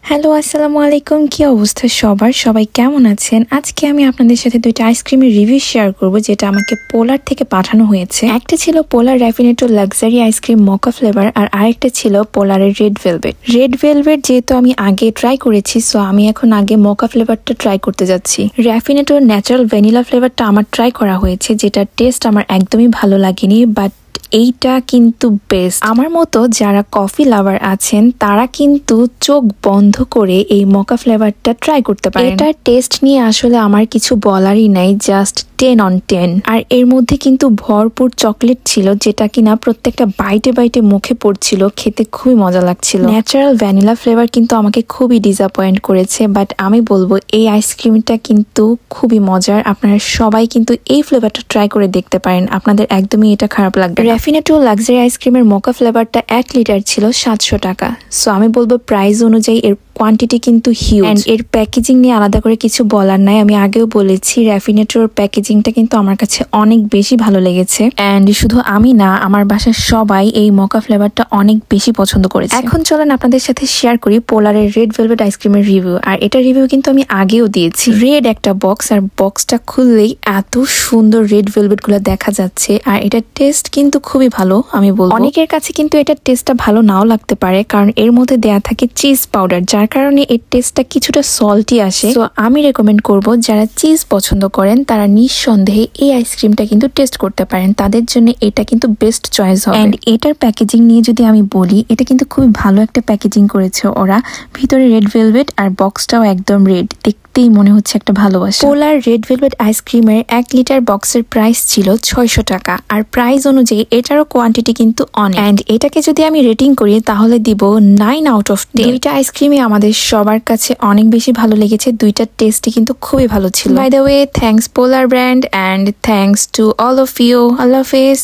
Hello, আসসালামু আলাইকুম। কি অবস্থা সবার? সবাই কেমন আছেন? আজকে আমি আপনাদের সাথে দুইটা আইসক্রিমের রিভিউ শেয়ার করব, যেটা আমাকে পোলার থেকে পাঠানো হয়েছে। একটা ছিল পোলার র্যাফিনেটো লাক্সারি আইসক্রিম মোকা ফ্লেভার, আর আরেকটা ছিল পোলারের রেড ভেলভেট। রেড ভেলভেট যেহেতু আমি আগে ট্রাই করেছি, সো আমি এখন আগে মোকা ফ্লেভারটা ট্রাই করতে যাচ্ছি। র্যাফিনেটোর ন্যাচারাল ভ্যানিলা ফ্লেভারটা আমার ট্রাই করা হয়েছে, যেটা টেস্ট আমার একদমই ভালো লাগেনি, বাট এইটা কিন্তু বেস্ট। আমার মতো যারা কফি লাভার আছেন তারা কিন্তু চোখ বন্ধ করে এই মোকা ফ্লেভারটা ট্রাই করতে পারেন। এটার টেস্ট নিয়ে আসলে আমার কিছু বলারই নাই, জাস্ট 10 on 10। আর এর মধ্যে কিন্তু ভরপুর চকলেট ছিল, যেটা কিনা প্রত্যেকটা বাইটে বাইটে মুখে পড়ছিল, খেতে খুবই মজা লাগছিল। ন্যাচারাল ভ্যানিলা ফ্লেভার কিন্তু আমাকে খুবই ডিসঅ্যাপয়েন্ট করেছে, বাট আমি বলবো এই আইসক্রিমটা কিন্তু খুবই মজার। আপনারা সবাই কিন্তু এই ফ্লেভারটা ট্রাই করে দেখতে পারেন, আপনাদের একদমই এটা খারাপ লাগবে। র্যাফিনেটো লাক্সারি আইসক্রিমের মোকা ফ্লেভারটা 1 লিটার ছিল 700 টাকা। সো আমি বলবো প্রাইস অনুযায়ী এর কোয়ান্টিটি কিন্তু হিউজ। এন্ড এর প্যাকেজিং নিয়ে আলাদা করে কিছু বলার নাই, আমি আগেও বলেছি র্যাফিনেটোর প্যাকেজিংটা কিন্তু আমার কাছে অনেক বেশি ভালো লেগেছে। এন্ড শুধু আমি না, আমার বাসার সবাই এই মোকা ফ্লেভারটা অনেক বেশি পছন্দ করেছে। এখন চলেন আপনাদের সাথে শেয়ার করি পোলারের রেড ভেলভেট আইসক্রিমের রিভিউ। আর এটা রিভিউ কিন্তু আমি আগেও দিয়েছি। রেড একটা বক্স, আর বক্সটা খুললেই এত সুন্দর রেড ভেলভেট গুলো দেখা যাচ্ছে। আর এটার টেস্ট কিন্তু খুবই ভালো। আমি বলবো অনেকের কাছে কিন্তু এটার টেস্টটা ভালো নাও লাগতে পারে, কারণ এর মধ্যে দেয়া থাকে চিজ পাউডার, যার কারণে এর টেস্টটা কিছুটা সল্টি আসে। তো আমি রেকমেন্ড করব যারা চিজ পছন্দ করেন তারা নিঃসন্দেহে এই আইসক্রিমটা কিন্তু টেস্ট করতে পারেন, তাদের জন্য এটা কিন্তু বেস্ট চয়েস হবে। এন্ড এটার প্যাকেজিং নিয়ে যদি আমি বলি, এটা কিন্তু খুবই ভালো একটা প্যাকেজিং করেছে ওরা। ভিতরে রেড ভেলভেট আর বক্সটাও একদম রেড, দেখতেই মনে হচ্ছে একটা ভালোবাসা। পোলার রেড ভেলভেট আইসক্রিমের 1 লিটার বক্সের প্রাইস ছিল 600 টাকা, আর প্রাইস অনুযায়ী এটারও কোয়ান্টিটি কিন্তু অনেক। এন্ড এটাকে যদি আমি রেটিং করি তাহলে দিব 9 out of 10। দুইটা আইসক্রিমই আমাদের সবার কাছে অনেক বেশি ভালো লেগেছে, দুইটার টেস্টই কিন্তু খুবই ভালো ছিল। By the way, thanks Polar brand, and thanks to all of you. আল্লাহ হাফেজ।